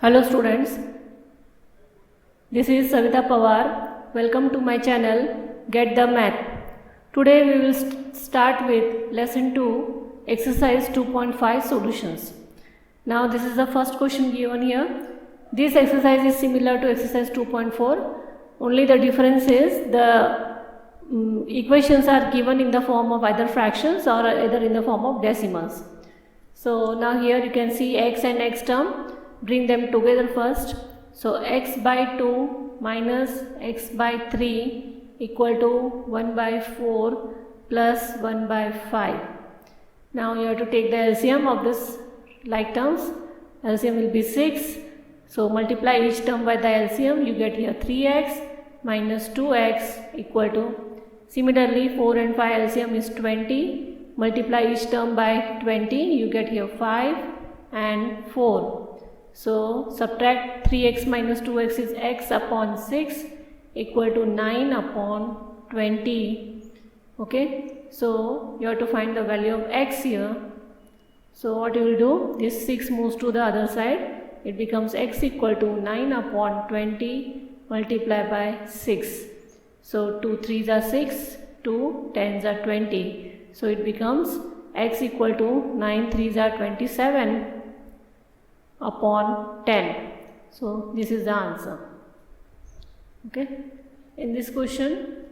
Hello students, this is Savita Pawar. Welcome to my channel Get the Math. Today we will start with lesson 2, exercise 2.5 solutions. Now this is the first question given here. This exercise is similar to exercise 2.4, only the difference is the equations are given in the form of either fractions or either in the form of decimals. So now here you can see x and x term. Bring them together first. So x by 2 minus x by 3 equal to 1 by 4 plus 1 by 5. Now you have to take the LCM of this like terms. LCM will be 6. So multiply each term by the LCM. You get here 3x minus 2x equal to, similarly 4 and 5 LCM is 20. Multiply each term by 20. You get here 5 and 4. So subtract 3x minus 2x is x upon 6 equal to 9 upon 20. Okay, so you have to find the value of x here. So what you will do, this 6 moves to the other side. It becomes x equal to 9 upon 20 multiplied by 6. So 2 3s are 6, 2 10s are 20. So it becomes x equal to 9 3s are 27 upon 10. So this is the answer. Okay, in this question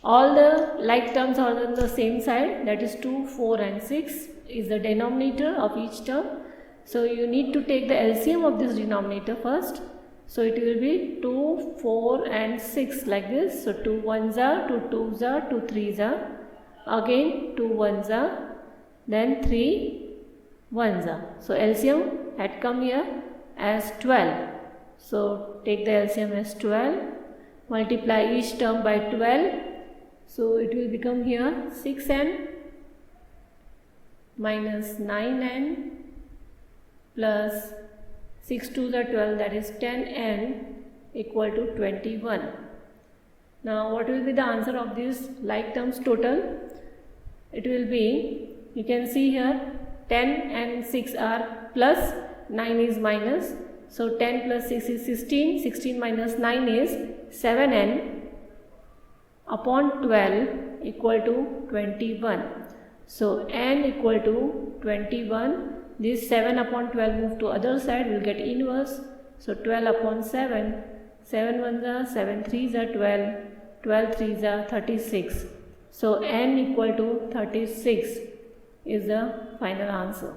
all the like terms are on the same side, that is 2 4 and 6 is the denominator of each term. So you need to take the LCM of this denominator first. So it will be 2 4 and 6 like this. So 2 1s are, 2 2s are, 2 3s are, again 2 1s are, then 3 1s are. So LCM had come here as 12. So take the LCM as 12, multiply each term by 12. So it will become here 6n minus 9n plus 6 2s are 12, that is 10n equal to 21. Now what will be the answer of these like terms total? It will be, you can see here 10 and 6 are plus, 9 is minus. So 10 plus 6 is 16, 16 minus 9 is 7n upon 12 equal to 21. So n equal to 21. This 7 upon 12 move to other side, will get inverse. So 12 upon 7, 7 1s are, 7 3s are 12, 12 3s are 36. So n equal to 36 is the final answer.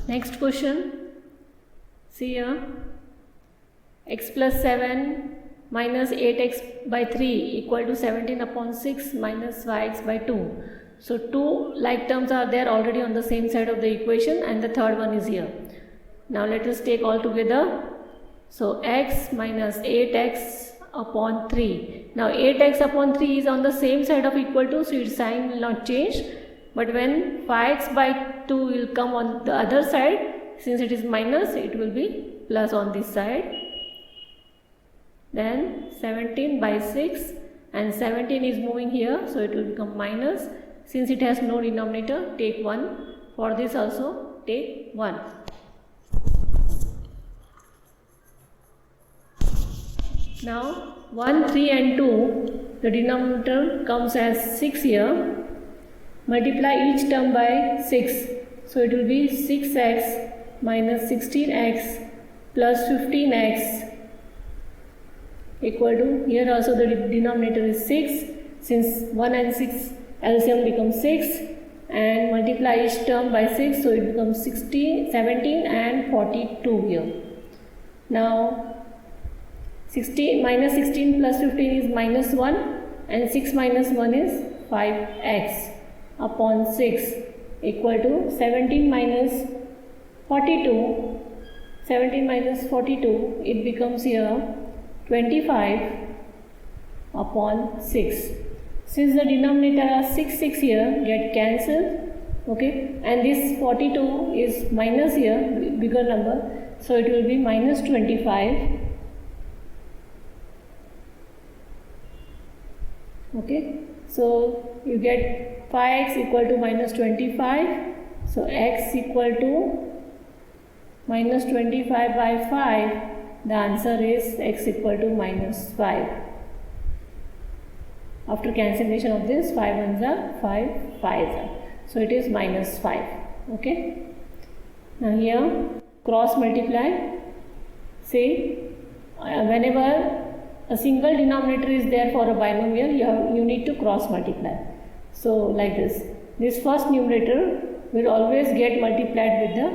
Next question, see here, x plus 7 minus 8x by 3 equal to 17 upon 6 minus 5x by 2. So two like terms are there already on the same side of the equation and the third one is here. Now let us take all together. So x minus 8x upon 3. Now 8x upon 3 is on the same side of equal to, so its sign will not change. But when 5x by 2 will come on the other side, since it is minus, it will be plus on this side. Then 17 by 6 and 17 is moving here, so it will become minus. Since it has no denominator, take 1. For this also take 1. Now 1, 3 and 2, the denominator comes as 6 here. Multiply each term by 6. So it will be 6x minus 16x plus 15x equal to, here also the denominator is 6. Since 1 and 6 LCM becomes 6, and multiply each term by 6, so it becomes 16, 17 and 42 here. Now 16 minus 16 plus 15 is minus 1 and 6 minus 1 is 5x upon 6 equal to 17 minus 42. 17 minus 42, it becomes here 25 upon 6. Since the denominator are 6 6 here, get cancelled. Okay, and this 42 is minus here, bigger number, so it will be minus 25. Okay, so you get 5x equal to minus 25. So x equal to minus 25 by 5, the answer is x equal to minus 5. After cancellation of this, 5 ones are 5 5s are. So it is minus 5. Okay. Now here cross multiply. Say whenever a single denominator is there for a binomial, you need to cross multiply. So like this. This first numerator will always get multiplied with the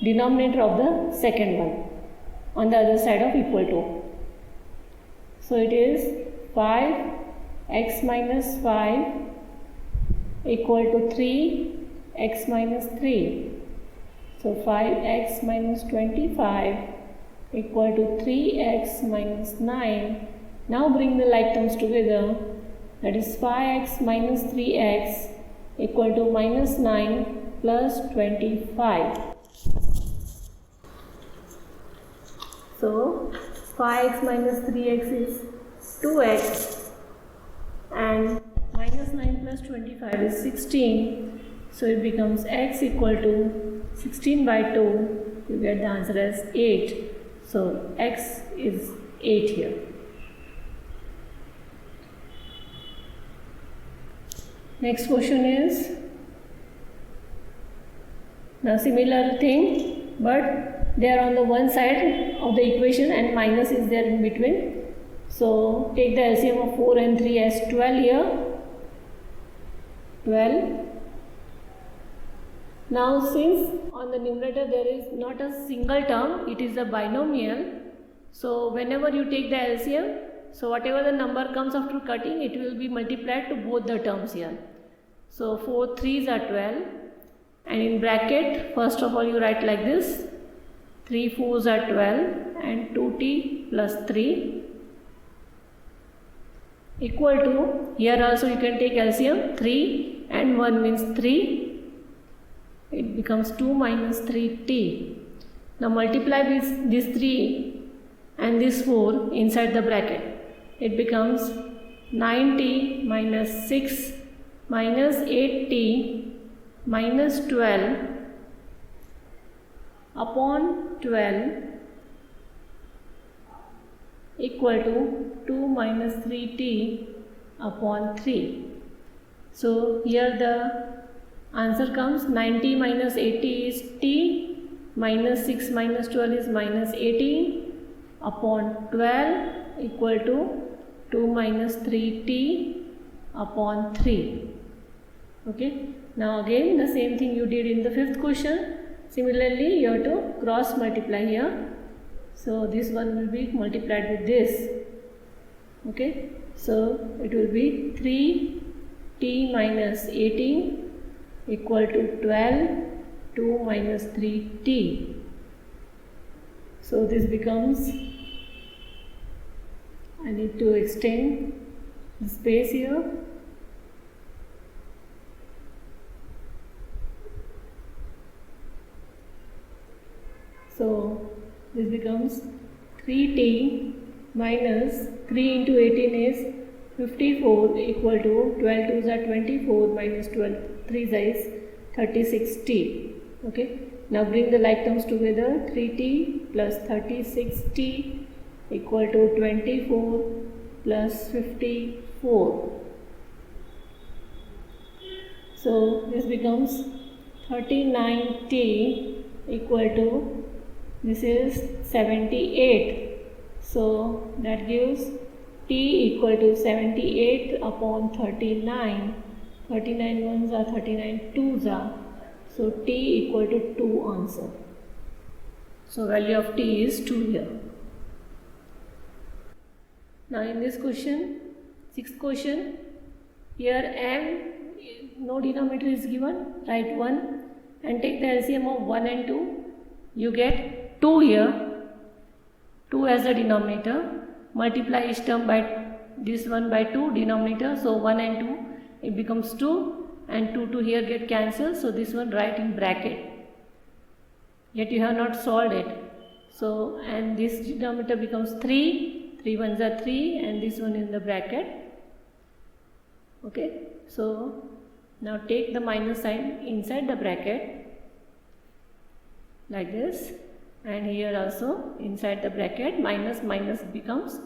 denominator of the second one on the other side of equal to. So it is 5x minus 5 equal to 3x minus 3. So 5x minus 25 equal to 3x minus 9. Now bring the like terms together. That is 5x minus 3x equal to minus 9 plus 25. So 5x minus 3x is 2x and minus 9 plus 25 is 16. So it becomes x equal to 16 by 2. You get the answer as 8. So x is 8 here. Next question is, now similar thing, but they are on the one side of the equation and minus is there in between. So take the LCM of 4 and 3 as 12 here. 12. Now since on the numerator there is not a single term, it is a binomial. So whenever you take the LCM, so whatever the number comes after cutting, it will be multiplied to both the terms here. So 4 3s are 12, and in bracket first of all you write like this, 3 4s are 12 and 2t plus 3 equal to, here also you can take LCM, 3 and 1 means 3, it becomes 2 minus 3t. Now multiply this 3 and this 4 inside the bracket, it becomes 9t minus 6 minus 8t minus 12 upon 12 equal to 2 minus 3t upon 3. So here the answer comes 90 minus 80 is t, minus 6 minus 12 is minus 18 upon 12 equal to 2 minus 3t upon 3. Okay. Now again the same thing you did in the fifth question. Similarly you have to cross multiply here. So this one will be multiplied with this. Okay. So it will be 3t minus 18 equal to 12, 2 minus 3t. So this becomes, I need to extend the space here. So this becomes 3t minus 3 into 18 is 54 equal to 12 2s are 24 minus 12 3s is 36t. Okay. Now bring the like terms together. 3t plus 36t equal to 24 plus 54. So this becomes 39t equal to, this is 78. So that gives t equal to 78 upon 39. 39 ones are 39 twos are. So t equal to 2 answer. So value of t is 2 here. Now in this question, sixth question, here m, no denominator is given, write 1 and take the LCM of 1 and 2. You get 2 here, 2 as the denominator, multiply each term by this one by 2 denominator, so 1 and 2, it becomes 2 and 2 to here get cancelled, so this one write in bracket, yet you have not solved it. So and this denominator becomes 3, 3 ones are 3 and this one in the bracket. Okay, so now take the minus sign inside the bracket like this and here also inside the bracket minus minus becomes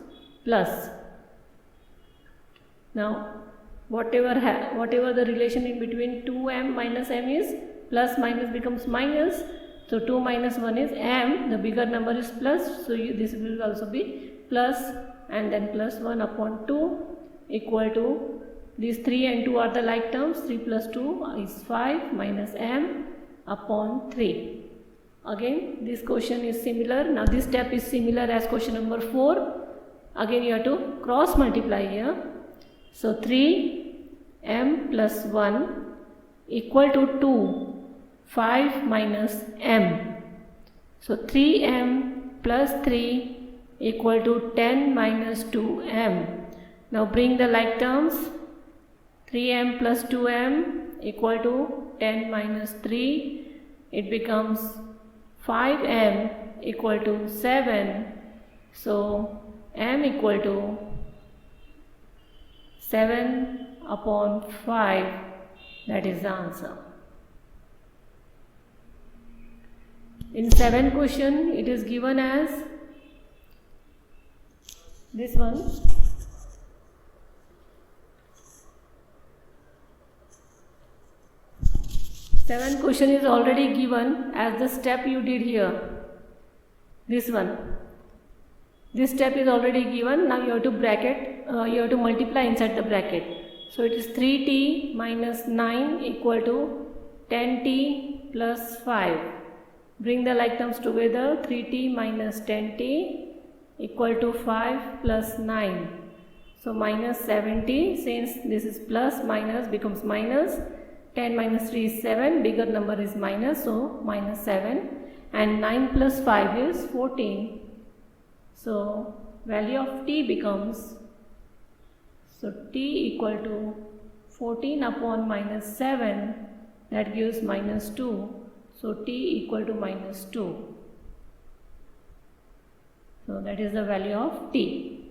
plus. Now whatever the relation in between 2m minus m is, plus minus becomes minus. So 2 minus 1 is m, the bigger number is plus, so this will also be plus, and then plus 1 upon 2 equal to, these 3 and 2 are the like terms, 3 plus 2 is 5 minus m upon 3. Again this question is similar. Now this step is similar as question number 4. Again you have to cross multiply here. So 3m plus 1 equal to 2, 5 minus m. So 3m plus 3 equal to 10 minus 2m. Now bring the like terms. 3m plus 2m equal to 10 minus 3. It becomes 5m equal to 7. So m equal to 7 upon 5. That is the answer. In 7th question, it is given as this one. Seventh question is already given as the step you did here. This one. This step is already given. Now you have to bracket, you have to multiply inside the bracket. So it is 3t minus 9 equal to 10t plus 5. Bring the like terms together. 3t minus 10t equal to 5 plus 9. So minus 70, since this is plus, minus becomes minus. 10 minus 3 is 7, bigger number is minus, so minus 7. And 9 plus 5 is 14. So value of t becomes, so t equal to 14 upon minus 7, that gives minus 2. So t equal to minus 2. So that is the value of t.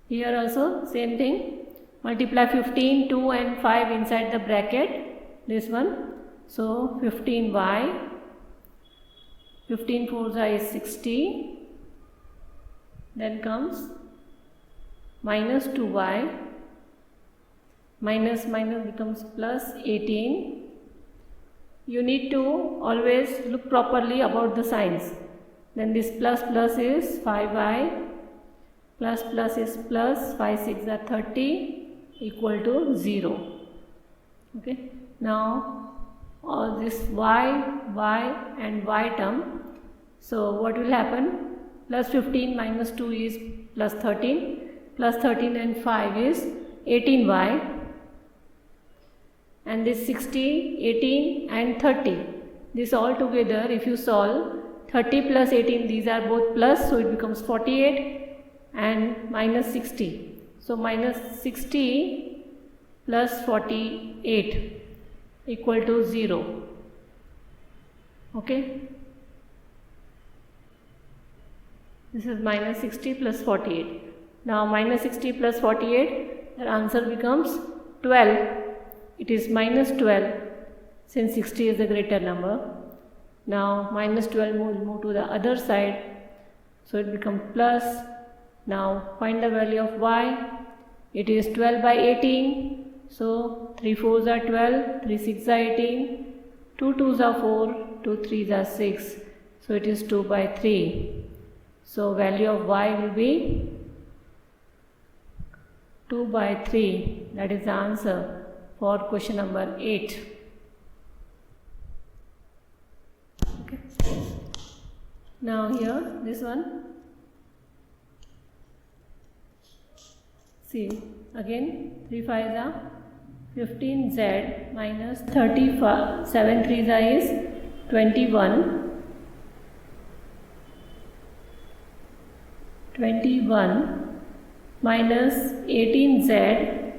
Here also same thing. Multiply 15, 2 and 5 inside the bracket. This one. So 15y. 15 4 is 60. Then comes minus 2y. Minus minus becomes plus 18. You need to always look properly about the signs. Then this plus plus is 5y. Plus plus is plus, 5 6 are 30 equal to 0. Okay. Now all this y and y term. So what will happen? Plus 15 minus 2 is plus 13. Plus 13 and 5 is 18y. And this 60, 18 and 30. This all together if you solve, 30 plus 18, these are both plus, so it becomes 48. And minus 60. So minus 60 plus 48 equal to 0. Okay. This is minus 60 plus 48. Now minus 60 plus 48, the answer becomes 12. It is minus 12 since 60 is the greater number. Now minus 12 will move to the other side. So it becomes plus. Now find the value of y. It is 12 by 18. So 3 4s are 12, 3 6 are 18, 2 2s are 4, 2 3s are 6. So it is 2 by 3. So value of y will be 2 by 3. That is the answer for question number 8. Okay. Now here this one. See again 3 5s are 15z minus 35, 7 3s is 21. 21 minus 18z,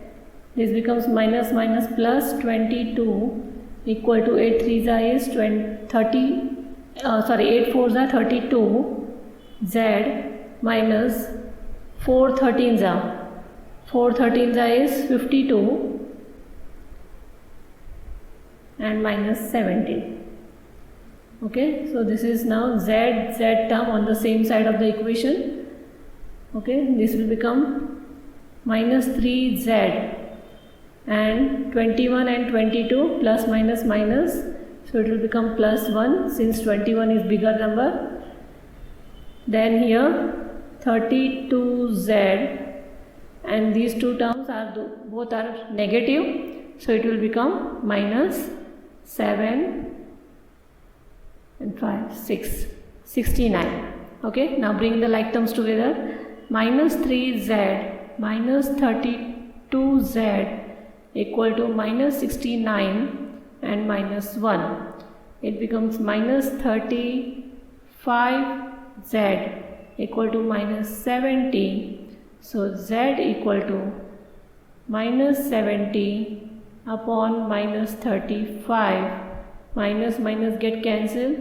this becomes minus minus plus 22 equal to 8 3s is 30, 8 4s are 32 z minus 4 13s are 4 13s is 52 and minus 17. Okay, so this is now z term on the same side of the equation. Okay, this will become minus 3z, and 21 and 22 plus minus minus, so it will become plus 1 since 21 is bigger number. Then here 32z, and these two terms are both are negative, so it will become minus 7 and 5, 6, 69. Okay, now bring the like terms together. Minus 3z minus 32z equal to minus 69 and minus 1. It becomes minus 35z equal to minus 70. So z equal to minus 70 upon minus 35. Minus minus get cancelled.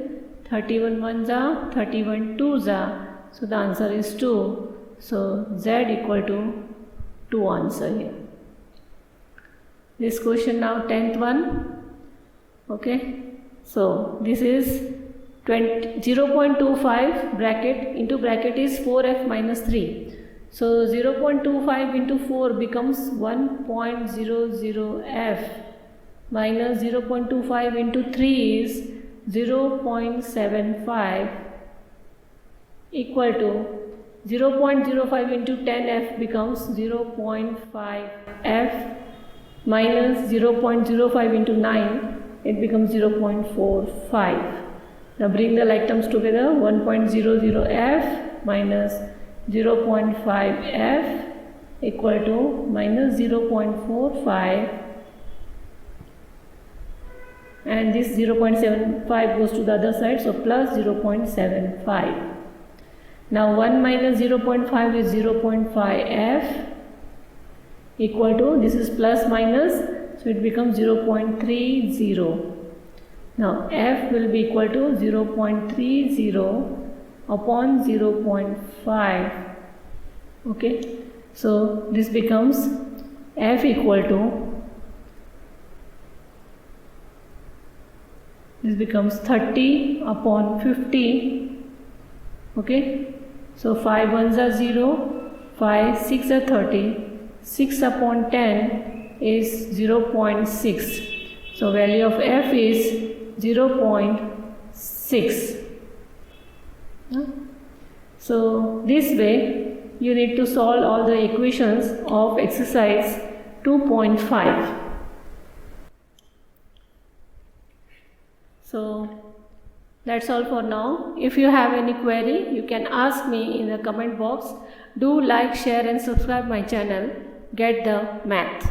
31 ones are, 31 twos are. So the answer is 2. So z equal to 2 answer here. This question now 10th one. Okay. So this is 0.25 bracket into bracket is 4f minus 3. So 0.25 into 4 becomes 1.00f. Minus 0.25 into 3 is 0.75 equal to 0.05 into 10f becomes 0.5f minus 0.05 into 9, it becomes 0.45. Now bring the like terms together. 1.00f minus 0.5f equal to minus 0.45, and this 0.75 goes to the other side, so plus 0.75. Now 1 minus 0.5 is 0.5f equal to, this is plus minus, so it becomes 0.30. Now f will be equal to 0.30 upon 0.5. Okay, so this becomes f equal to, this becomes 30 upon 50. Okay, so 5 ones are 0, 5, 6 are 30, 6 upon 10 is 0.6. So value of f is 0.6. So this way you need to solve all the equations of exercise 2.5. So that's all for now. If you have any query, you can ask me in the comment box. Do like, share and subscribe my channel, Get the Math.